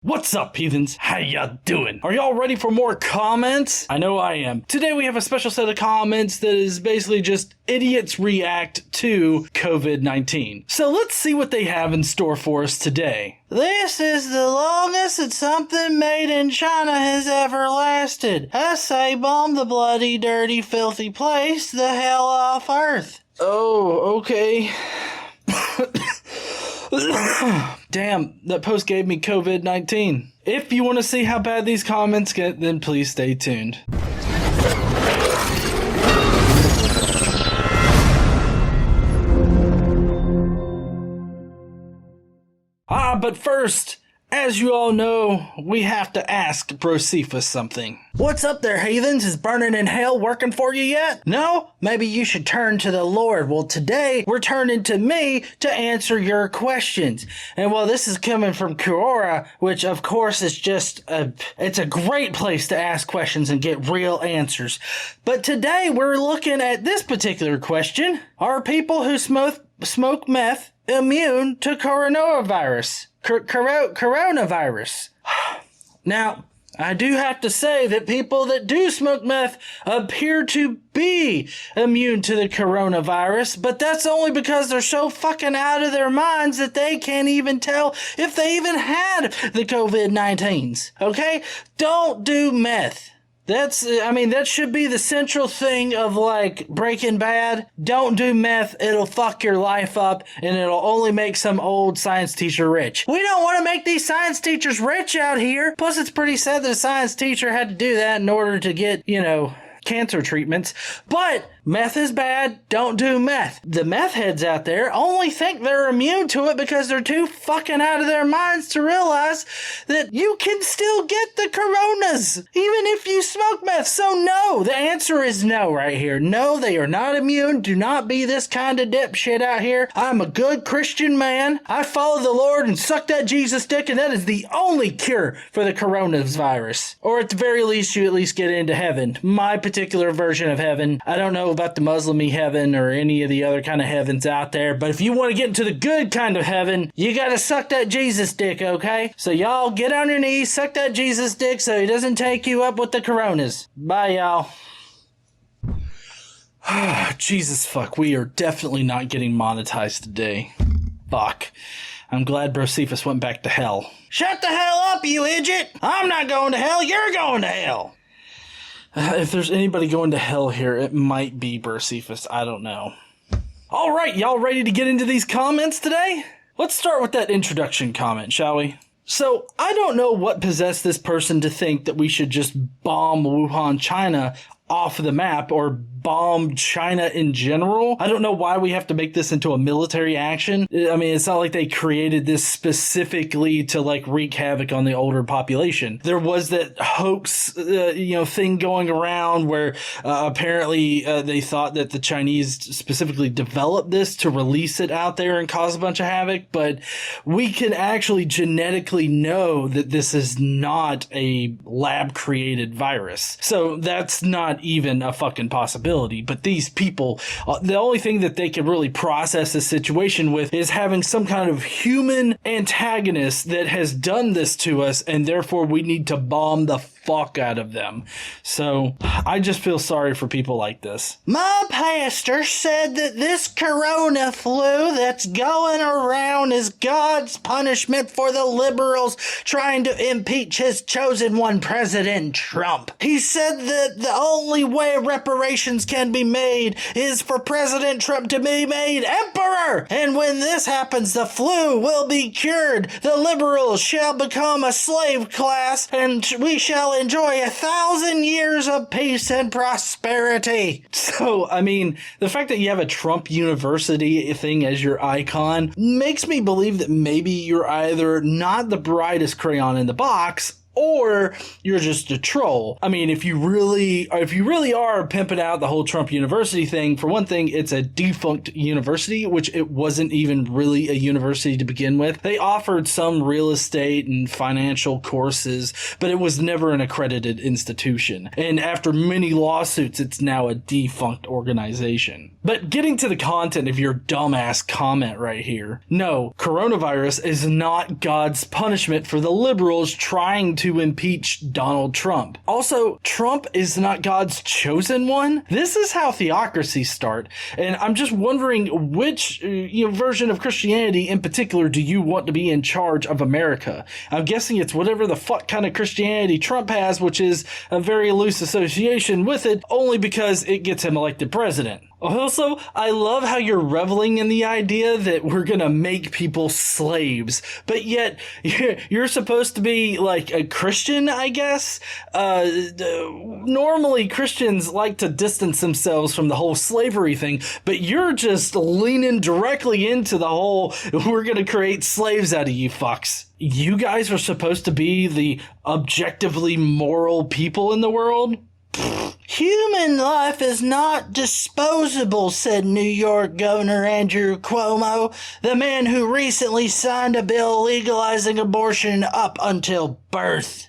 What's up, heathens? How ya doing? Are y'all ready for more comments? I know I am. Today we have a special set of comments that is basically just idiots react to COVID-19. So let's see what they have in store for us today. This is the longest that something made in China has ever lasted. I say bomb the bloody, dirty, filthy place the hell off Earth. Oh, okay. Damn, that post gave me COVID-19. If you want to see how bad these comments get, then please stay tuned. But first, as you all know, we have to ask Brocephus something. What's up there, heathens? Is burning in hell working for you yet? No? Maybe you should turn to the Lord. Well, today, we're turning to me to answer your questions. And while this is coming from Quora, which of course is just it's a great place to ask questions and get real answers. But today, we're looking at this particular question. Are people who smoke meth immune to coronavirus? Coronavirus. Now, I do have to say that people that do smoke meth appear to be immune to the coronavirus, but that's only because they're so fucking out of their minds that they can't even tell if they even had the COVID-19s. Okay? Don't do meth. That should be the central thing of, like, Breaking Bad. Don't do meth. It'll fuck your life up, and it'll only make some old science teacher rich. We don't want to make these science teachers rich out here. Plus, it's pretty sad that a science teacher had to do that in order to get, cancer treatments. But meth is bad. Don't do meth. The meth heads out there only think they're immune to it because they're too fucking out of their minds to realize that you can still get the coronas even if you smoke meth. So no, the answer is no right here. No, they are not immune. Do not be this kind of dipshit out here. I'm a good Christian man. I follow the Lord and suck that Jesus dick, and that is the only cure for the coronavirus. Or at the very least, you at least get into heaven. My particular version of heaven. I don't know about the Muslim-y heaven or any of the other kind of heavens out there, but if you want to get into the good kind of heaven, you gotta suck that Jesus dick, okay? So y'all get on your knees, suck that Jesus dick so he doesn't take you up with the coronas. Bye, y'all. Jesus fuck, we are definitely not getting monetized today. Fuck. I'm glad Brocephus went back to hell. Shut the hell up, you idiot! I'm not going to hell, you're going to hell! If there's anybody going to hell here, it might be Brocephus. I don't know. All right, y'all ready to get into these comments today? Let's start with that introduction comment, shall we? So, I don't know what possessed this person to think that we should just bomb Wuhan, China off the map, or bomb China in general. I don't know why we have to make this into a military action. I mean, it's not like they created this specifically to, like, wreak havoc on the older population. There was that hoax, thing going around where apparently they thought that the Chinese specifically developed this to release it out there and cause a bunch of havoc, but we can actually genetically know that this is not a lab-created virus. So that's not even a fucking possibility. But these people, the only thing that they can really process the situation with is having some kind of human antagonist that has done this to us, and therefore we need to bomb the fuck out of them. So I just feel sorry for people like this. My pastor said that this corona flu that's going around is God's punishment for the liberals trying to impeach his chosen one, President Trump. He said that the only way reparations can be made is for President Trump to be made emperor. And when this happens, the flu will be cured. The liberals shall become a slave class, and we shall enjoy 1,000 years of peace and prosperity. So, I mean, the fact that you have a Trump University thing as your icon makes me believe that maybe you're either not the brightest crayon in the box, or you're just a troll. I mean, if you really are pimping out the whole Trump University thing, for one thing, it's a defunct university, which it wasn't even really a university to begin with. They offered some real estate and financial courses, but it was never an accredited institution. And after many lawsuits, it's now a defunct organization. But getting to the content of your dumbass comment right here. No, coronavirus is not God's punishment for the liberals trying to impeach Donald Trump. Also, Trump is not God's chosen one. This is how theocracies start. And I'm just wondering which version of Christianity in particular do you want to be in charge of America? I'm guessing it's whatever the fuck kind of Christianity Trump has, which is a very loose association with it, only because it gets him elected president. Also, I love how you're reveling in the idea that we're gonna make people slaves, but yet you're supposed to be like a Christian, I guess. Normally Christians like to distance themselves from the whole slavery thing, but you're just leaning directly into the whole, we're gonna create slaves out of you fucks. You guys are supposed to be the objectively moral people in the world? Human life is not disposable, said New York Governor Andrew Cuomo, the man who recently signed a bill legalizing abortion up until birth.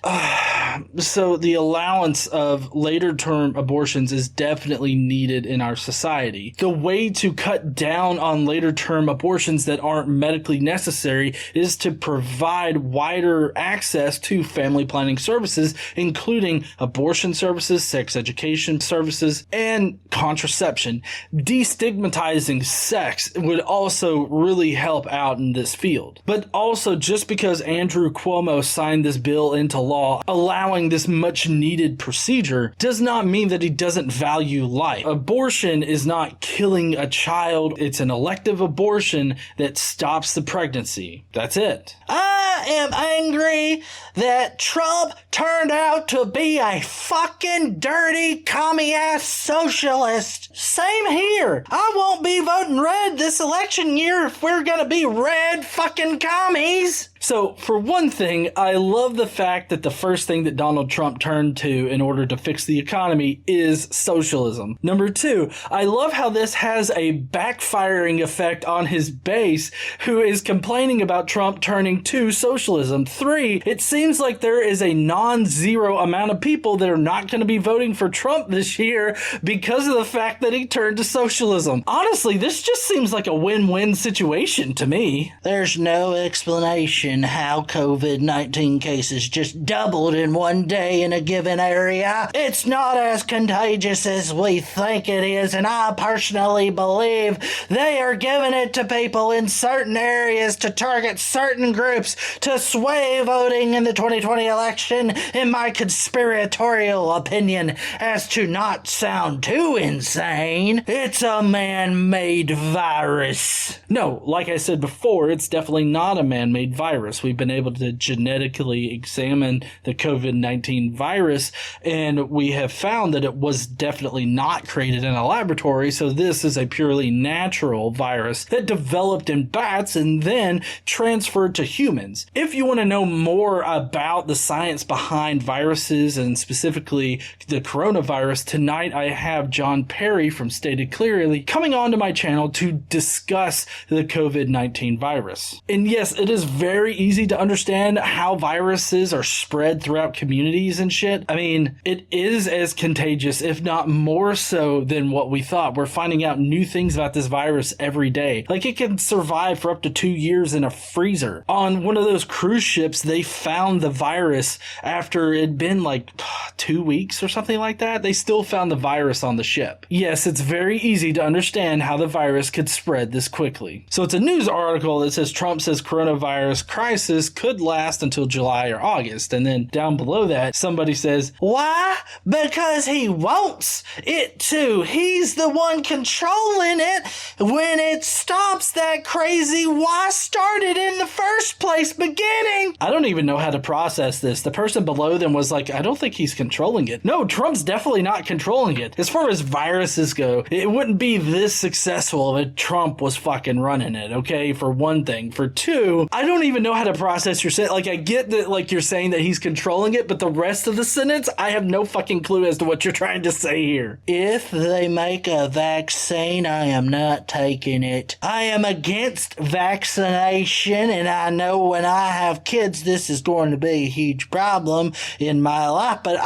So the allowance of later-term abortions is definitely needed in our society. The way to cut down on later-term abortions that aren't medically necessary is to provide wider access to family planning services, including abortion services, sex education services, and contraception. Destigmatizing sex would also really help out in this field. But also, just because Andrew Cuomo signed this bill into law, allowing this much needed procedure, does not mean that he doesn't value life. Abortion is not killing a child. It's an elective abortion that stops the pregnancy. That's it. I am angry that Trump turned out to be a fucking dirty commie-ass socialist. Same here. I won't be voting red this election year if we're gonna be red fucking commies. So, for one thing, I love the fact that the first thing that Donald Trump turned to in order to fix the economy is socialism. Number two, I love how this has a backfiring effect on his base, who is complaining about Trump turning to socialism. Three, it seems like there is a non-zero amount of people that are not going to be voting for Trump this year because of the fact that he turned to socialism. Honestly, this just seems like a win-win situation to me. There's no explanation how COVID-19 cases just doubled in one day in a given area. It's not as contagious as we think it is, and I personally believe they are giving it to people in certain areas to target certain groups to sway voting in the 2020 election, in my conspiratorial opinion, as to not sound too insane. It's a man-made virus. No, like I said before, it's definitely not a man-made virus. We've been able to genetically examine the COVID-19 virus, and we have found that it was definitely not created in a laboratory, so this is a purely natural virus that developed in bats and then transferred to humans. If you want to know more about the science behind viruses, and specifically the coronavirus, tonight I have John Perry from Stated Clearly coming onto my channel to discuss the COVID-19 virus. And yes, it is very easy to understand how viruses are spread throughout communities and shit. I mean, it is as contagious, if not more so, than what we thought. We're finding out new things about this virus every day. Like, it can survive for up to 2 years in a freezer. On one of those cruise ships, they found the virus after it'd been like 2 weeks or something like that. They still found the virus on the ship. Yes, it's very easy to understand how the virus could spread this quickly. So it's a news article that says Trump says coronavirus crisis could last until July or August. And then down below that, somebody says, why? Because he wants it to. He's the one controlling it. When it stops, that crazy why started in the first place beginning. I don't even know how to process this. The person below them was like, I don't think he's controlling it. No, Trump's definitely not controlling it. As far as viruses go, it wouldn't be this successful if Trump was fucking running it, okay? For one thing. For two, I don't even even know how to process your sentence. Like, I get that, like, you're saying that he's controlling it, but the rest of the sentence, I have no fucking clue as to what you're trying to say here. If they make a vaccine, I am not taking it. I am against vaccination, and I know when I have kids, this is going to be a huge problem in my life, but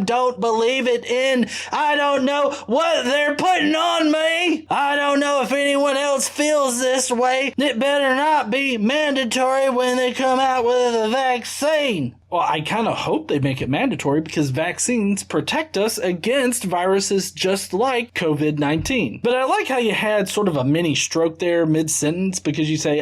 don't believe it in. I don't know what they're putting on me. I don't know if anyone else feels this way. It better not be mandatory when they come out with a vaccine. Well, I kind of hope they make it mandatory because vaccines protect us against viruses just like COVID-19. But I like how you had sort of a mini stroke there mid-sentence because you say,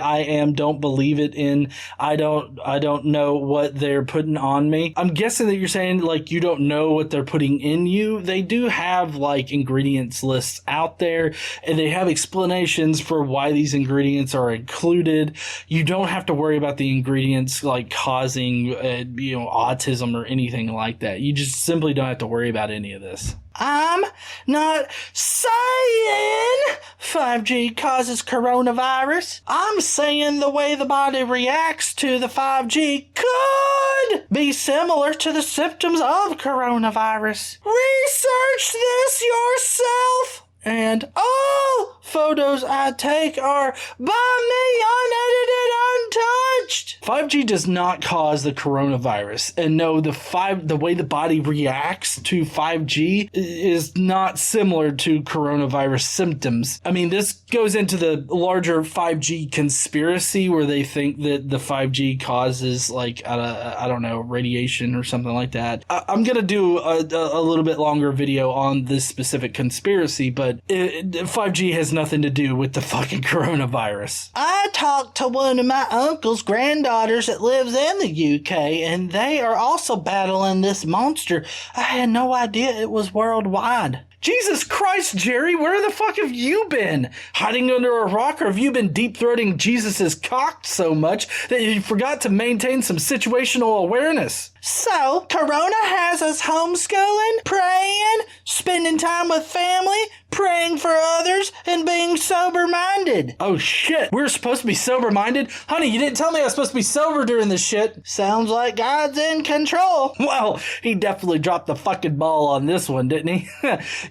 don't believe it in, I don't know what they're putting on me. I'm guessing that you're saying, like, you don't know what they're putting in you. They do have, like, ingredients lists out there, and they have explanations for why these ingredients are included. You don't have to worry about the ingredients, like, causing autism or anything like that. You just simply don't have to worry about any of this. I'm not saying 5G causes coronavirus. I'm saying the way the body reacts to the 5G could be similar to the symptoms of coronavirus. Research this yourself. And all photos I take are by me, unedited, untouched. 5G does not cause the coronavirus. And no, the way the body reacts to 5G is not similar to coronavirus symptoms. I mean, this goes into the larger 5G conspiracy where they think that the 5G causes, like, I don't know, radiation or something like that. I'm going to do a little bit longer video on this specific conspiracy, but 5G has nothing to do with the fucking coronavirus. I talked to one of my uncle's granddaughters that lives in the UK, and they are also battling this monster. I had no idea it was worldwide. Jesus Christ, Jerry, where the fuck have you been? Hiding under a rock, or have you been deep-throating Jesus's cock so much that you forgot to maintain some situational awareness? So, Corona has us homeschooling, praying, spending time with family, praying for others, and being sober-minded. Oh shit, we're supposed to be sober-minded? Honey, you didn't tell me I was supposed to be sober during this shit. Sounds like God's in control. Well, he definitely dropped the fucking ball on this one, didn't he?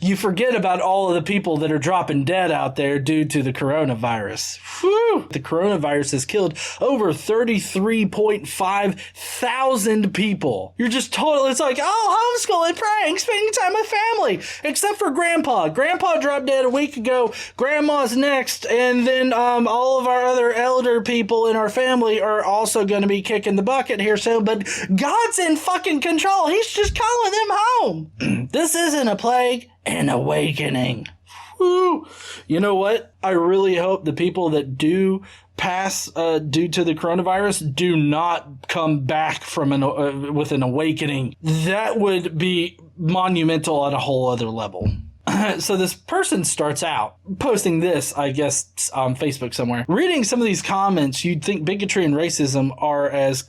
You forget about all of the people that are dropping dead out there due to the coronavirus. Whew! The coronavirus has killed over 33.5 thousand people. You're just total. It's like, homeschooling, praying, spending time with family. Except for Grandpa. Grandpa dropped dead a week ago. Grandma's next. And then all of our other elder people in our family are also going to be kicking the bucket here soon. But God's in fucking control. He's just calling them home. This isn't a plague, an awakening. Woo. You know what? I really hope the people that do pass due to the coronavirus do not come back from with an awakening. That would be monumental at a whole other level. So this person starts out posting this, I guess, on Facebook somewhere. Reading some of these comments, you'd think bigotry and racism were as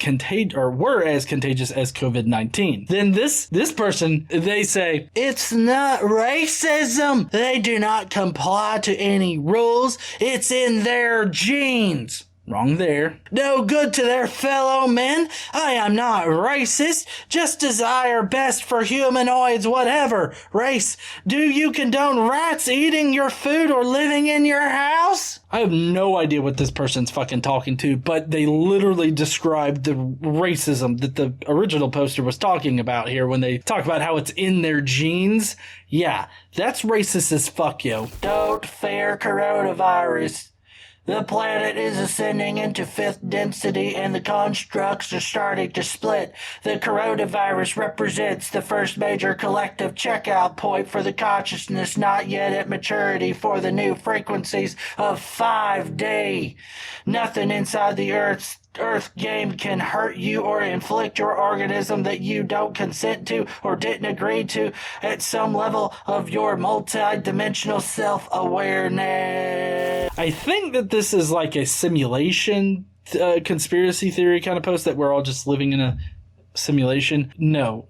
contagious as COVID-19. Then this person, they say, it's not racism. They do not comply to any rules. It's in their genes. Wrong there. No good to their fellow men. I am not racist. Just desire best for humanoids, whatever race. Do you condone rats eating your food or living in your house? I have no idea what this person's fucking talking to, but they literally described the racism that the original poster was talking about here when they talk about how it's in their genes. Yeah, that's racist as fuck, yo. Don't fear coronavirus. The planet is ascending into fifth density and the constructs are starting to split. The coronavirus represents the first major collective checkout point for the consciousness not yet at maturity for the new frequencies of 5D. Nothing inside the Earth game can hurt you or inflict your organism that you don't consent to or didn't agree to at some level of your multi-dimensional self-awareness. I think that this is like a simulation conspiracy theory kind of post that we're all just living in a simulation. No,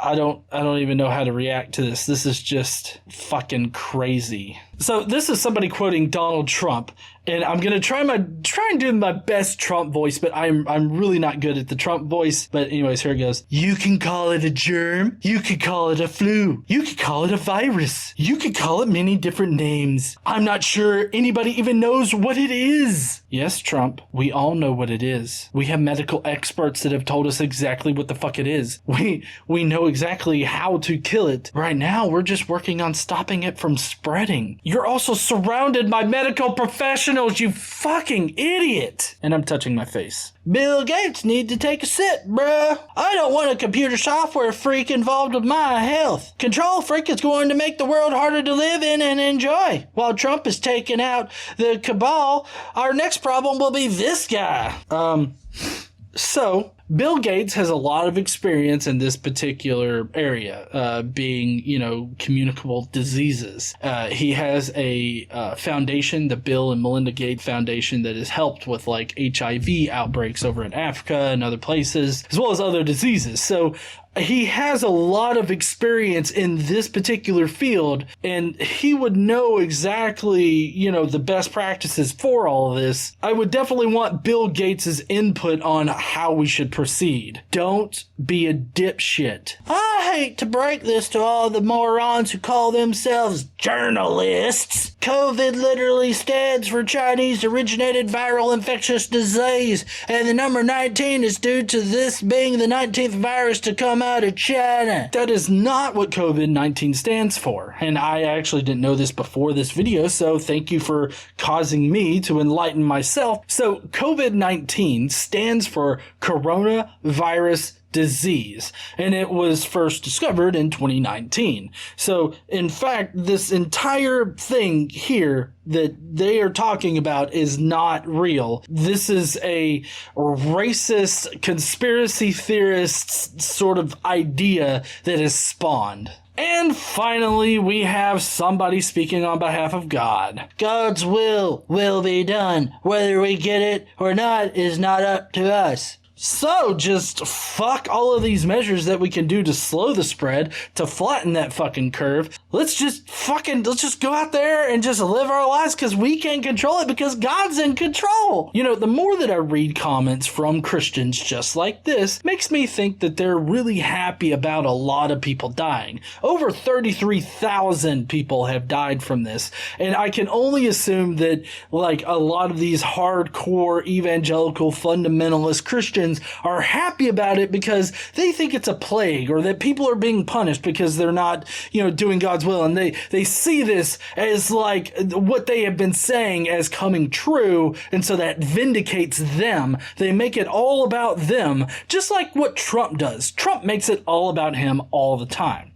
I don't even know how to react to this. This is just fucking crazy. So this is somebody quoting Donald Trump, And I'm gonna try and do my best Trump voice, but I'm really not good at the Trump voice. But anyways, here it goes. You can call it a germ. You could call it a flu. You could call it a virus. You could call it many different names. I'm not sure anybody even knows what it is. Yes, Trump, we all know what it is. We have medical experts that have told us exactly what the fuck it is. We know exactly how to kill it. Right now, we're just working on stopping it from spreading. You're also surrounded by medical professionals, you fucking idiot. And I'm touching my face. Bill Gates need to take a sit, bruh. I don't want a computer software freak involved with my health. Control freak is going to make the world harder to live in and enjoy. While Trump is taking out the cabal, our next problem will be this guy. So, Bill Gates has a lot of experience in this particular area, being, communicable diseases. He has a foundation, the Bill and Melinda Gates Foundation, that has helped with like HIV outbreaks over in Africa and other places, as well as other diseases. So he has a lot of experience in this particular field, and he would know exactly, the best practices for all of this. I would definitely want Bill Gates' input on how we should proceed. Don't be a dipshit. I hate to break this to all the morons who call themselves journalists. COVID literally stands for Chinese originated viral infectious disease, and the number 19 is due to this being the 19th virus to come out of China. That is not what COVID-19 stands for, and I actually didn't know this before this video, so thank you for causing me to enlighten myself. So COVID-19 stands for coronavirus disease, and it was first discovered in 2019. So, in fact, this entire thing here that they are talking about is not real. This is a racist conspiracy theorist sort of idea that is spawned. And finally, we have somebody speaking on behalf of God. God's will be done. Whether we get it or not is not up to us. So just fuck all of these measures that we can do to slow the spread, to flatten that fucking curve. Let's just go out there and just live our lives, because we can't control it, because God's in control. The more that I read comments from Christians just like this, makes me think that they're really happy about a lot of people dying. Over 33,000 people have died from this. And I can only assume that like a lot of these hardcore evangelical fundamentalist Christians are happy about it because they think it's a plague, or that people are being punished because they're not, doing God's will. And they see this as like what they have been saying as coming true. And so that vindicates them. They make it all about them, just like what Trump does. Trump makes it all about him all the time.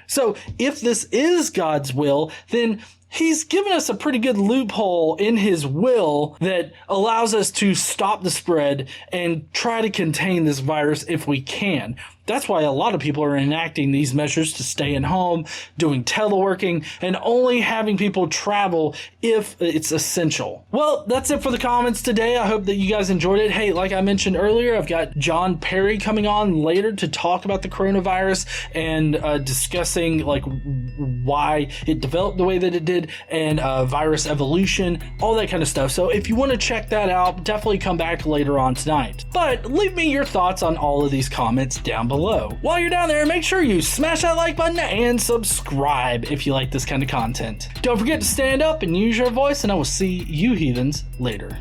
So if this is God's will, then he's given us a pretty good loophole in his will that allows us to stop the spread and try to contain this virus if we can. That's why a lot of people are enacting these measures to stay at home, doing teleworking, and only having people travel if it's essential. Well, that's it for the comments today. I hope that you guys enjoyed it. Hey, like I mentioned earlier, I've got John Perry coming on later to talk about the coronavirus and discussing like why it developed the way that it did and virus evolution, all that kind of stuff. So if you want to check that out, definitely come back later on tonight. But leave me your thoughts on all of these comments down below. While you're down there, make sure you smash that like button and subscribe if you like this kind of content. Don't forget to stand up and use your voice, and I will see you heathens later.